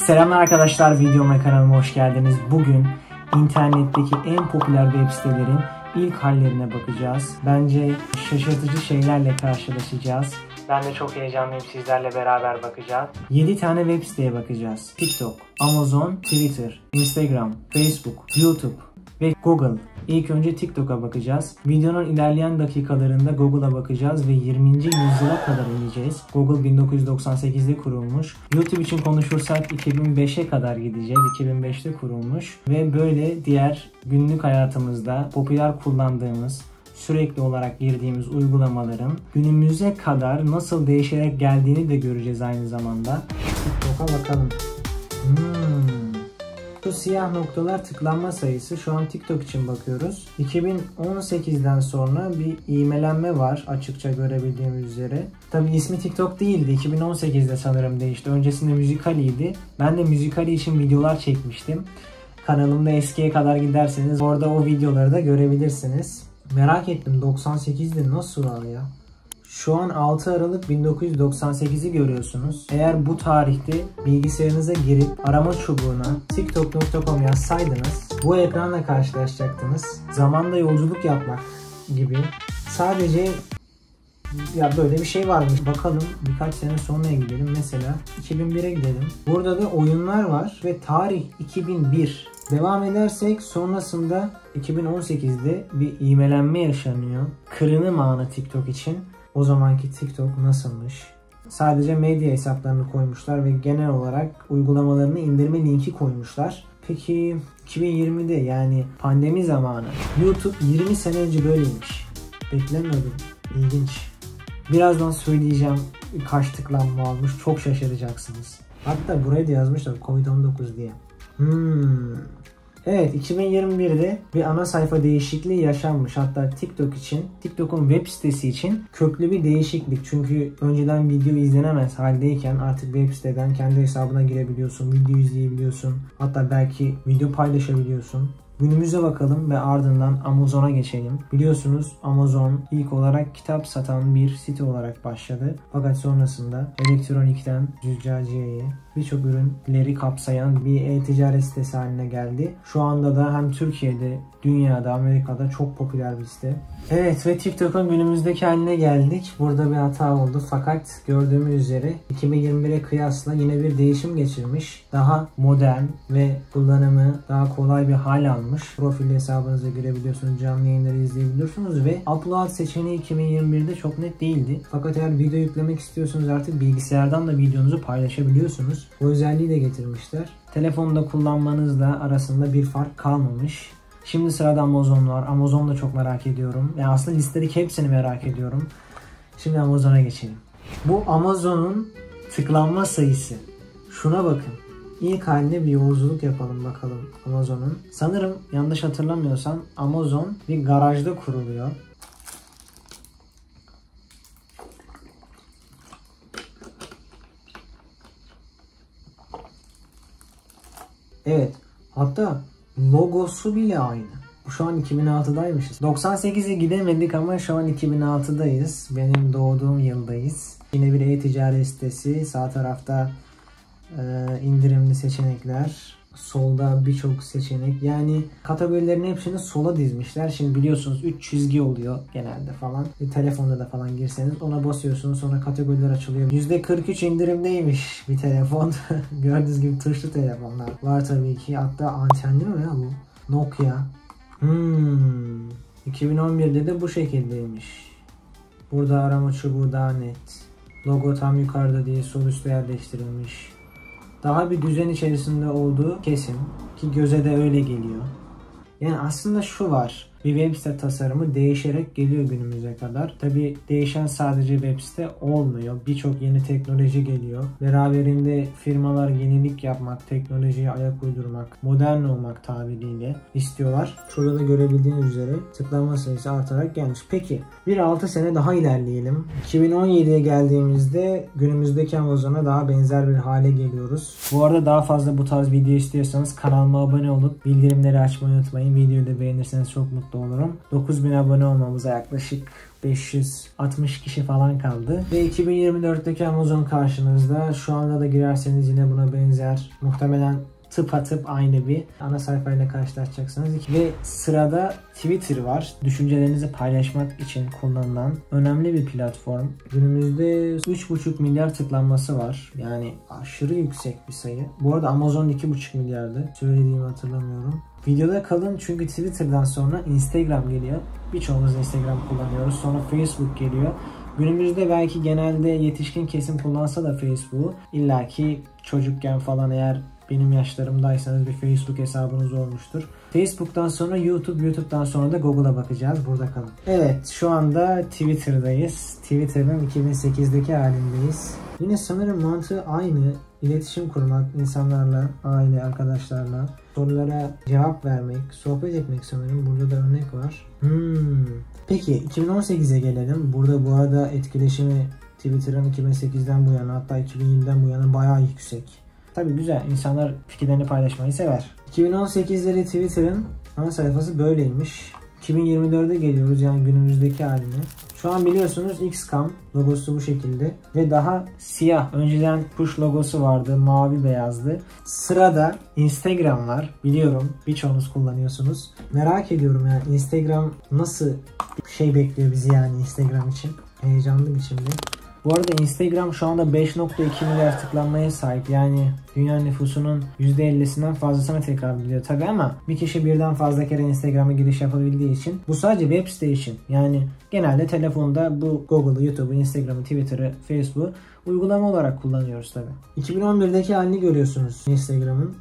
Selamlar arkadaşlar, videoma ve kanalıma hoş geldiniz. Bugün internetteki en popüler web sitelerin ilk hallerine bakacağız. Bence şaşırtıcı şeylerle karşılaşacağız. Ben de çok heyecanlıyım, sizlerle beraber bakacağız. 7 tane web siteye bakacağız. TikTok, Amazon, Twitter, Instagram, Facebook, YouTube ve Google. İlk önce TikTok'a bakacağız. Videonun ilerleyen dakikalarında Google'a bakacağız ve 20. yüzyıla kadar ineceğiz. Google 1998'de kurulmuş. YouTube için konuşursak 2005'e kadar gideceğiz. 2005'te kurulmuş. Ve böyle diğer günlük hayatımızda popüler kullandığımız, sürekli olarak girdiğimiz uygulamaların günümüze kadar nasıl değişerek geldiğini de göreceğiz aynı zamanda. TikTok'a bakalım. Şu siyah noktalar tıklanma sayısı. Şu an TikTok için bakıyoruz. 2018'den sonra bir ivmelenme var açıkça görebildiğimiz üzere. Tabi ismi TikTok değildi. 2018'de sanırım değişti. Öncesinde Musical.ly'ydi. Ben de Musical.ly için videolar çekmiştim. Kanalımda eskiye kadar giderseniz orada o videoları da görebilirsiniz. Merak ettim, 98'de nasıl var ya? Şu an 6 Aralık 1998'i görüyorsunuz. Eğer bu tarihte bilgisayarınıza girip arama çubuğuna tiktok.com yazsaydınız bu ekranla karşılaşacaktınız. Zamanda yolculuk yapmak gibi. Sadece ya böyle bir şey varmış. Bakalım birkaç sene sonraya gidelim. Mesela 2001'e gidelim. Burada da oyunlar var ve tarih 2001. Devam edersek sonrasında 2018'de bir ivmelenme yaşanıyor. Kırınım anı TikTok için. O zamanki TikTok nasılmış? Sadece medya hesaplarını koymuşlar ve genel olarak uygulamalarını indirme linki koymuşlar. Peki 2020'de, yani pandemi zamanı, YouTube 20 sene önce böyleymiş. Beklemiyordum. İlginç. Birazdan söyleyeceğim kaç tıklanma olmuş. Çok şaşıracaksınız. Hatta buraya da yazmışlar Covid-19 diye. Evet, 2021'de bir ana sayfa değişikliği yaşanmış. Hatta TikTok için, TikTok'un web sitesi için köklü bir değişiklik. Çünkü önceden video izlenemez haldeyken artık web siteden kendi hesabına girebiliyorsun, video izleyebiliyorsun. Hatta belki video paylaşabiliyorsun. Günümüze bakalım ve ardından Amazon'a geçelim. Biliyorsunuz Amazon ilk olarak kitap satan bir site olarak başladı. Fakat sonrasında elektronikten züccaciyeye birçok ürünleri kapsayan bir e-ticaret sitesi haline geldi. Şu anda da hem Türkiye'de, dünyada, Amerika'da çok popüler bir site. Evet ve TikTok'un günümüzdeki haline geldik. Burada bir hata oldu fakat gördüğümüz üzere 2021'e kıyasla yine bir değişim geçirmiş. Daha modern ve kullanımı daha kolay bir hal almış. Profil hesabınıza girebiliyorsunuz, canlı yayınları izleyebiliyorsunuz ve upload seçeneği 2021'de çok net değildi. Fakat eğer video yüklemek istiyorsanız artık bilgisayardan da videonuzu paylaşabiliyorsunuz. Bu özelliği de getirmişler. Telefonda kullanmanızla arasında bir fark kalmamış. Şimdi sırada Amazon var. Amazon'u da çok merak ediyorum. Yani aslında listedeki hepsini merak ediyorum. Şimdi Amazon'a geçelim. Bu Amazon'un tıklanma sayısı. Şuna bakın. İlk haline bir yolculuk yapalım bakalım Amazon'un. Sanırım yanlış hatırlamıyorsam Amazon bir garajda kuruluyor. Evet. Hatta logosu bile aynı. Şu an 2006'daymışız. 98'e gidemedik ama şu an 2006'dayız. Benim doğduğum yıldayız. Yine bir e-ticaret sitesi. Sağ tarafta indirimli seçenekler. Solda birçok seçenek. Yani kategorilerin hepsini sola dizmişler. Şimdi biliyorsunuz 3 çizgi oluyor genelde falan. Telefonda da falan girseniz ona basıyorsunuz. Sonra kategoriler açılıyor. %43 indirimdeymiş bir telefon. Gördüğünüz gibi tuşlu telefonlar var tabii ki. Hatta antenli mi ya bu? Nokia. 2011'de de bu şekildeymiş. Burada arama çubuğu daha net. Logo tam yukarıda değil, sol üstte yerleştirilmiş. Daha bir düzen içerisinde olduğu kesin ki göze de öyle geliyor. Yani aslında şu var. Bir web site tasarımı değişerek geliyor günümüze kadar. Tabi değişen sadece web site olmuyor. Birçok yeni teknoloji geliyor. Beraberinde firmalar yenilik yapmak, teknolojiye ayak uydurmak, modern olmak tabiriyle istiyorlar. Şurada da görebildiğiniz üzere tıklanma sayısı artarak gelmiş. Peki bir 6 sene daha ilerleyelim. 2017'ye geldiğimizde günümüzdeki Amazon'a daha benzer bir hale geliyoruz. Bu arada daha fazla bu tarz video istiyorsanız kanalıma abone olup bildirimleri açmayı unutmayın. Videoyu da beğenirseniz çok mutlu olurum. 9000 abone olmamıza yaklaşık 560 kişi falan kaldı. Ve 2024'teki Amazon karşınızda. Şu anda da girerseniz yine buna benzer, muhtemelen tıpatıp aynı bir ana sayfayla karşılaşacaksınız. Ve sırada Twitter var. Düşüncelerinizi paylaşmak için kullanılan önemli bir platform. Günümüzde 3,5 milyar tıklanması var. Yani aşırı yüksek bir sayı. Bu arada Amazon 2,5 milyardı. Söylediğimi hatırlamıyorum. Videoda kalın çünkü Twitter'dan sonra Instagram geliyor. Birçoğumuz Instagram kullanıyoruz. Sonra Facebook geliyor. Günümüzde belki genelde yetişkin kesim kullansa da Facebook'u, illaki çocukken falan eğer benim yaşlarımdaysanız bir Facebook hesabınız olmuştur. Facebook'tan sonra YouTube, YouTube'dan sonra da Google'a bakacağız. Burada kalın. Evet, şu anda Twitter'dayız. Twitter'ın 2008'deki halindeyiz. Yine sanırım mantığı aynı. İletişim kurmak insanlarla, aile, arkadaşlarla, sorulara cevap vermek, sohbet etmek sanırım. Burada da örnek var. Peki 2018'e gelelim. Burada bu arada etkileşimi Twitter'ın 2008'den bu yana, hatta 2007'den bu yana bayağı yüksek. Tabii güzel. İnsanlar fikirlerini paylaşmayı sever. 2018'leri Twitter'ın ana sayfası böyleymiş. 2024'e geliyoruz, yani günümüzdeki haline. Şu an biliyorsunuz XCOM logosu bu şekilde ve daha siyah. Önceden push logosu vardı, mavi beyazdı. Sırada Instagram var. Biliyorum birçoğunuz kullanıyorsunuz. Merak ediyorum yani Instagram nasıl bir şey bekliyor bizi yani Instagram için. Heyecanlı biçimde. Bu arada Instagram şu anda 5,2 milyar tıklanmaya sahip. Yani dünya nüfusunun %50'sinden fazlasına tekabül ediyor tabi, ama bir kişi birden fazla kere Instagram'a giriş yapabildiği için, bu sadece web site için. Yani genelde telefonda bu Google'ı, YouTube'u, Instagram'ı, Twitter'ı, Facebook'u uygulama olarak kullanıyoruz tabi. 2011'deki halini görüyorsunuz Instagram'ın.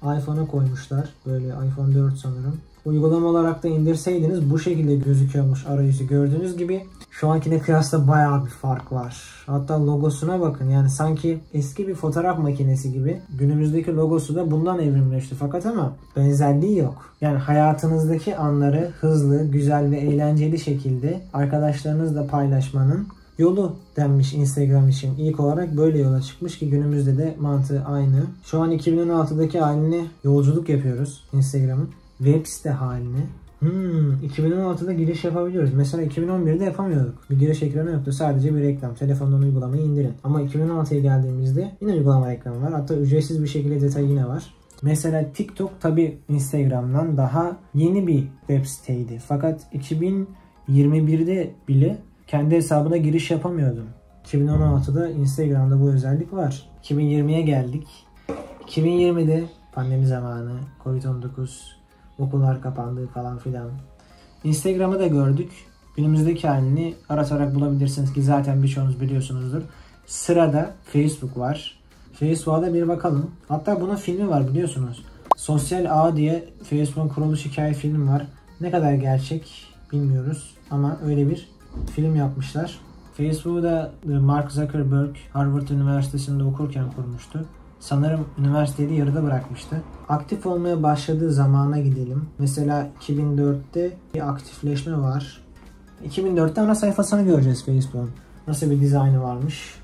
iPhone'a koymuşlar. Böyle iPhone 4 sanırım. Uygulama olarak da indirseydiniz bu şekilde gözüküyormuş arayüzü. Gördüğünüz gibi şu ankine kıyasla bayağı bir fark var. Hatta logosuna bakın, yani sanki eski bir fotoğraf makinesi gibi. Günümüzdeki logosu da bundan evrimleşti fakat ama benzerliği yok. Yani hayatınızdaki anları hızlı, güzel ve eğlenceli şekilde arkadaşlarınızla paylaşmanın yolu denmiş Instagram için. İlk olarak böyle yola çıkmış ki günümüzde de mantığı aynı. Şu an 2016'daki haline yolculuk yapıyoruz Instagram'ın. Web site haline. 2016'da giriş yapabiliyoruz. Mesela 2011'de yapamıyorduk. Bir giriş ekranı yoktu. Sadece bir reklam. Telefondan uygulamayı indirin. Ama 2016'ya geldiğimizde yine uygulama reklamı var. Hatta ücretsiz bir şekilde detay yine var. Mesela TikTok tabi Instagram'dan daha yeni bir web siteydi. Fakat 2021'de bile kendi hesabına giriş yapamıyordum. 2016'da Instagram'da bu özellik var. 2020'ye geldik. 2020'de pandemi zamanı, Covid-19, okullar kapandı falan filan. Instagram'ı da gördük. Günümüzdeki halini aratarak bulabilirsiniz ki zaten birçoğunuz biliyorsunuzdur. Sırada Facebook var. Facebook'a da bir bakalım. Hatta bunun filmi var biliyorsunuz. Sosyal Ağ diye Facebook'un kuruluş hikaye filmi var. Ne kadar gerçek bilmiyoruz ama öyle bir film yapmışlar. Facebook'u da Mark Zuckerberg Harvard Üniversitesi'nde okurken kurmuştu. Sanırım üniversiteyi yarıda bırakmıştı. Aktif olmaya başladığı zamana gidelim. Mesela 2004'te bir aktifleşme var. 2004'te ana sayfasını göreceğiz Facebook'un. Nasıl bir dizaynı varmış.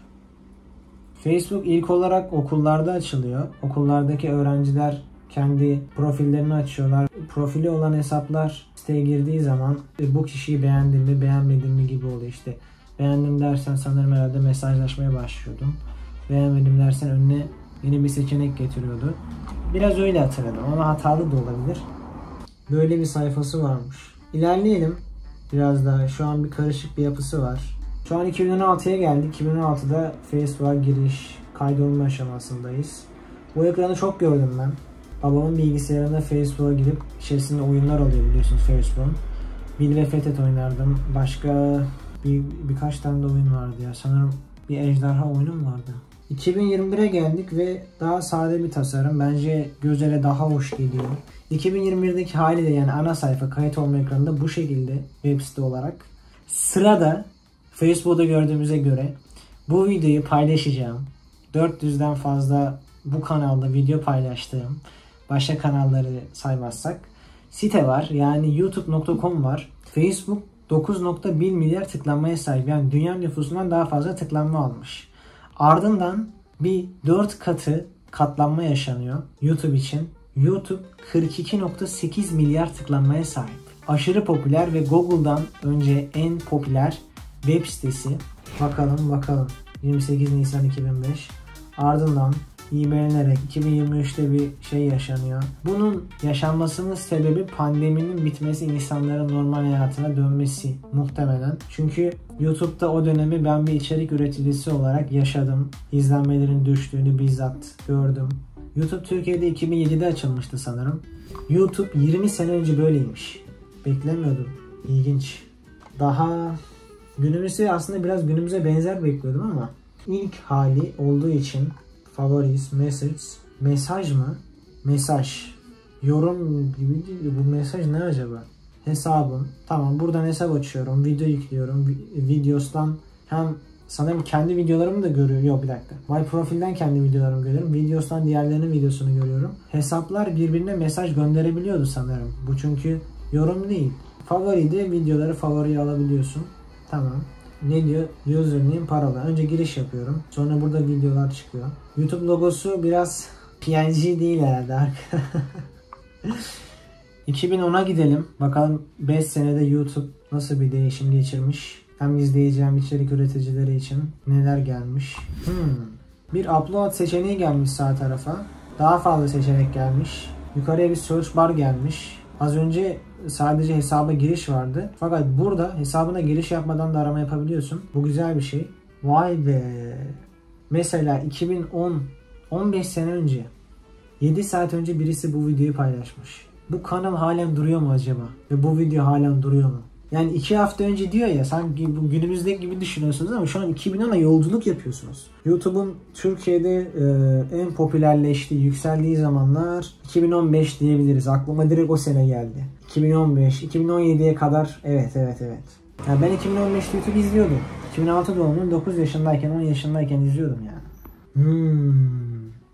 Facebook ilk olarak okullarda açılıyor. Okullardaki öğrenciler kendi profillerini açıyorlar. Profili olan hesaplar siteye girdiği zaman bu kişiyi beğendin mi beğenmedin mi gibi oluyor işte. Beğendim dersen sanırım herhalde mesajlaşmaya başlıyordum. Beğenmedim dersen önüne yeni bir seçenek getiriyordu. Biraz öyle hatırladım ama hatalı da olabilir. Böyle bir sayfası varmış. İlerleyelim. Biraz daha şu an bir karışık bir yapısı var. Şu an 2016'ya geldik. 2016'da Facebook'a giriş, kaydolma aşamasındayız. Bu ekranı çok gördüm ben. Babamın bilgisayarında Facebook'a girip içerisinde oyunlar oluyor biliyorsunuz Facebook'un. Bil ve Fethet oynardım. Başka birkaç tane de oyun vardı ya. Sanırım bir ejderha oyunu mu vardı? 2021'e geldik ve daha sade bir tasarım. Bence gözlere daha hoş geliyor. 2021'deki hali de yani ana sayfa kayıt olma ekranında bu şekilde web site olarak. Sırada Facebook'ta gördüğümüze göre bu videoyu paylaşacağım. 400'den fazla bu kanalda video paylaştığım, başka kanalları saymazsak, site var. Yani youtube.com var. Facebook 9,1 milyar tıklanmaya sahip. Yani dünya nüfusundan daha fazla tıklanma almış. Ardından bir 4 katı katlanma yaşanıyor YouTube için. YouTube 42,8 milyar tıklanmaya sahip. aşırı popüler ve Google'dan önce en popüler web sitesi. Bakalım. 28 Nisan 2005. Ardından ivmelenerek 2023'te bir şey yaşanıyor. Bunun yaşanmasının sebebi pandeminin bitmesi, insanların normal hayatına dönmesi muhtemelen. Çünkü YouTube'da o dönemi ben bir içerik üreticisi olarak yaşadım. İzlenmelerin düştüğünü bizzat gördüm. YouTube Türkiye'de 2007'de açılmıştı sanırım. YouTube 20 sene önce böyleymiş. Beklemiyordum. İlginç. Daha günümüzde aslında biraz günümüze benzer bekliyordum ama ilk hali olduğu için Favorites, mesaj mı? Mesaj. Yorum gibi değil. Bu mesaj ne acaba? Hesabım. Tamam, buradan hesap açıyorum. Video yüklüyorum. Videos'tan hem sanırım kendi videolarımı da görüyor. Yok, bir dakika. My Profil'den kendi videolarımı görüyorum. Videos'tan diğerlerinin videosunu görüyorum. Hesaplar birbirine mesaj gönderebiliyordu sanırım. Bu çünkü yorum değil. Favoride videoları favoriye alabiliyorsun. Tamam. Ne diyor? Username, parola. Önce giriş yapıyorum. Sonra burada videolar çıkıyor. YouTube logosu biraz PNG değil herhalde. 2010'a gidelim. Bakalım 5 senede YouTube nasıl bir değişim geçirmiş. Hem izleyici hem içerik üreticileri için neler gelmiş. Bir upload seçeneği gelmiş sağ tarafa. Daha fazla seçenek gelmiş. Yukarıya bir search bar gelmiş. Az önce sadece hesaba giriş vardı. Fakat burada hesabına giriş yapmadan da arama yapabiliyorsun. Bu güzel bir şey. Vay be. Mesela 2010, 15 sene önce, 7 saat önce birisi bu videoyu paylaşmış. Bu kanal halen duruyor mu acaba? Ve bu video halen duruyor mu? Yani 2 hafta önce diyor ya, sanki bu günümüzdeki gibi düşünüyorsunuz ama şu an 2010'a yolculuk yapıyorsunuz. YouTube'un Türkiye'de en popülerleştiği, yükseldiği zamanlar 2015 diyebiliriz. Aklıma direkt o sene geldi. 2015, 2017'ye kadar evet. Yani ben 2015'te YouTube izliyordum. 2006 doğumluyum, 9 yaşındayken, 10 yaşındayken izliyordum yani.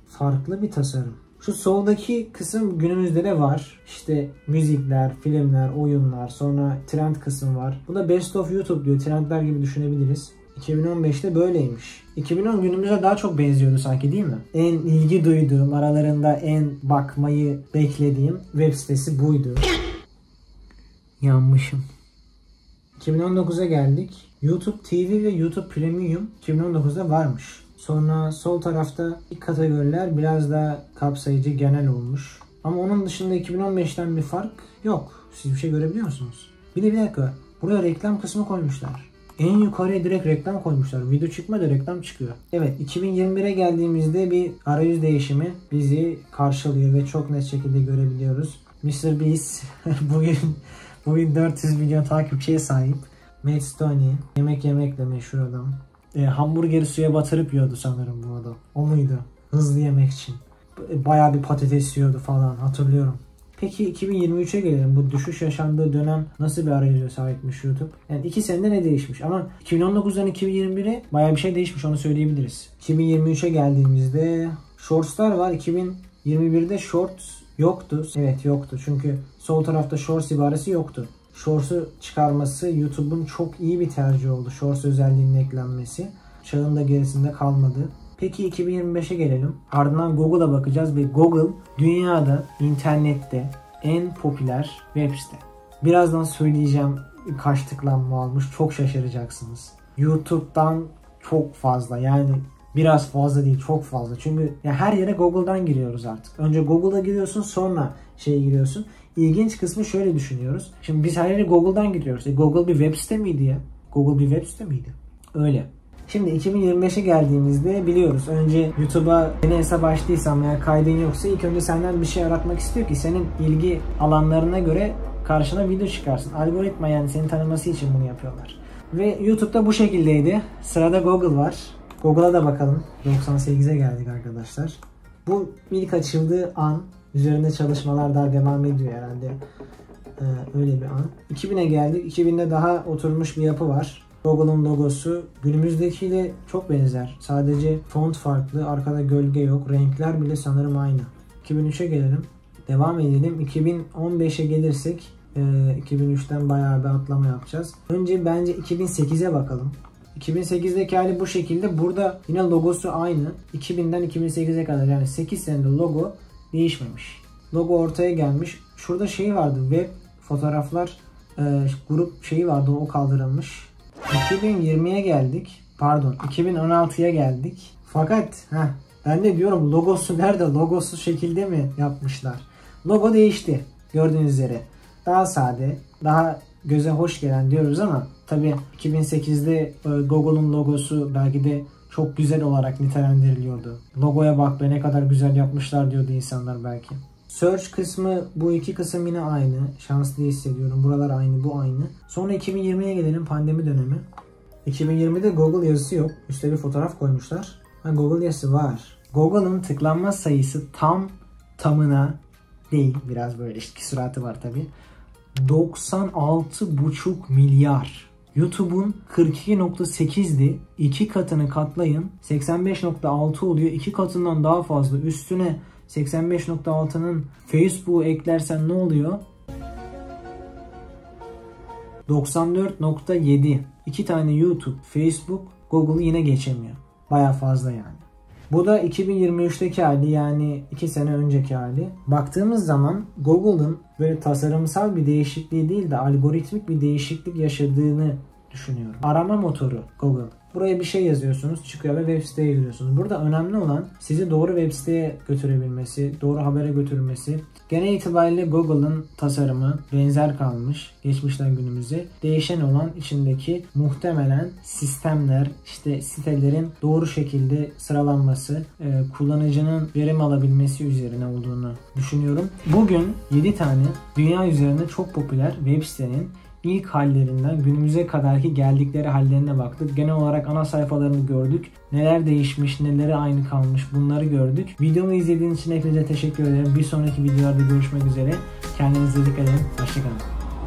Farklı bir tasarım. Şu soldaki kısım günümüzde de var. İşte müzikler, filmler, oyunlar, sonra trend kısım var. Bu da Best of YouTube diyor. Trendler gibi düşünebiliriz. 2015'te böyleymiş. 2010 günümüze daha çok benziyordu sanki, değil mi? En ilgi duyduğum, aralarında en bakmayı beklediğim web sitesi buydu. Yanmışım. 2019'a geldik. YouTube TV ve YouTube Premium 2019'da varmış. Sonra sol tarafta ilk kategoriler biraz daha kapsayıcı, genel olmuş. Ama onun dışında 2015'ten bir fark yok. Siz bir şey görebiliyor musunuz? Bir dakika. Buraya reklam kısmı koymuşlar. En yukarıya direkt reklam koymuşlar. Video çıkmadı, reklam çıkıyor. Evet, 2021'e geldiğimizde bir arayüz değişimi bizi karşılıyor ve çok net şekilde görebiliyoruz. MrBeast bugün 400 milyon takipçiye sahip. Matt Stoney, yemek yemekle meşhur adam. Hamburgeri suya batırıp yiyordu sanırım bu adam. O muydu? Hızlı yemek için. Bayağı bir patates yiyordu falan, hatırlıyorum. Peki 2023'e gelelim. Bu düşüş yaşandığı dönem nasıl bir arayüze sahipmiş YouTube? Yani 2 senede ne değişmiş? Ama 2019'dan 2021'e bayağı bir şey değişmiş, onu söyleyebiliriz. 2023'e geldiğimizde Shorts'lar var. 2021'de Shorts yoktu. Evet, yoktu. Çünkü sol tarafta Shorts ibaresi yoktu. Shorts'u çıkarması YouTube'un çok iyi bir tercih oldu. Shorts özelliğinin eklenmesi. Çağın da gerisinde kalmadı. Peki 2025'e gelelim. Ardından Google'a bakacağız ve Google dünyada, internette en popüler web site. Birazdan söyleyeceğim kaç tıklanma almış. Çok şaşıracaksınız. YouTube'dan çok fazla, yani biraz fazla değil, çok fazla. Çünkü ya her yere Google'dan giriyoruz artık. Önce Google'a giriyorsun, sonra şeye giriyorsun. İlginç kısmı şöyle düşünüyoruz. Şimdi biz her yere Google'dan giriyoruz. Google bir web site miydi ya? Google bir web site miydi? Öyle. Şimdi 2025'e geldiğimizde biliyoruz. Önce YouTube'a yeni hesap açtıysan veya kaydın yoksa ilk önce senden bir şey aratmak istiyor ki senin ilgi alanlarına göre karşına video çıkarsın. Algoritma, yani seni tanıması için bunu yapıyorlar. Ve YouTube'da bu şekildeydi. Sırada Google var. Google'a da bakalım. 98'e geldik arkadaşlar. Bu ilk açıldığı an, üzerinde çalışmalar daha devam ediyor herhalde. Öyle bir an. 2000'e geldik. 2000'de daha oturmuş bir yapı var. Google'un logosu günümüzdekiyle çok benzer. Sadece font farklı, arkada gölge yok. Renkler bile sanırım aynı. 2003'e gelelim. Devam edelim. 2015'e gelirsek 2003'ten bayağı bir atlama yapacağız. Önce bence 2008'e bakalım. 2008'deki hali bu şekilde. Burada yine logosu aynı. 2000'den 2008'e kadar, yani 8 senede logo değişmemiş. Logo ortaya gelmiş. Şurada şey vardı. Web fotoğraflar grup şeyi vardı, o kaldırılmış. 2020'ye geldik. Pardon, 2016'ya geldik. Fakat ben de diyorum logosu nerede? Logosu şekilde mi yapmışlar? Logo değişti. Gördüğünüz üzere. Daha sade, daha göze hoş gelen diyoruz ama tabii 2008'de Google'un logosu belki de çok güzel olarak nitelendiriliyordu. Logoya bak be ne kadar güzel yapmışlar diyordu insanlar belki. Search kısmı, bu iki kısım yine aynı. Şanslı hissediyorum. Buralar aynı, bu aynı. Sonra 2020'ye gelelim, pandemi dönemi. 2020'de Google yazısı yok. Üstte bir fotoğraf koymuşlar. Google yazısı var. Google'ın tıklanma sayısı tamına değil. Biraz böyle işte küsuratı var tabi. 96,5 milyar. YouTube'un 42,8'di. 2 katını katlayın. 85,6 oluyor. 2 katından daha fazla. Üstüne 85,6'nın Facebook'u eklersen ne oluyor? 94,7. 2 tane YouTube, Facebook, Google'ı yine geçemiyor. Baya fazla yani. Bu da 2023'teki hali, yani 2 sene önceki hali. Baktığımız zaman Google'ın böyle tasarımsal bir değişikliği değil de algoritmik bir değişiklik yaşadığını düşünüyorum. Arama motoru Google. Buraya bir şey yazıyorsunuz, çıkıyor ve web siteye giriyorsunuz. Burada önemli olan sizi doğru web siteye götürebilmesi, doğru habere götürmesi. Genel itibariyle Google'ın tasarımı benzer kalmış geçmişten günümüze. Değişen olan içindeki muhtemelen sistemler, işte sitelerin doğru şekilde sıralanması, kullanıcının verim alabilmesi üzerine olduğunu düşünüyorum. Bugün 7 tane dünya üzerinde çok popüler web sitenin İlk hallerinden günümüze kadarki geldikleri hallerine baktık. Genel olarak ana sayfalarını gördük. Neler değişmiş, neleri aynı kalmış, bunları gördük. Videomu izlediğiniz için hepinize teşekkür ederim. Bir sonraki videolarda görüşmek üzere. Kendinize dikkat edin. Hoşçakalın.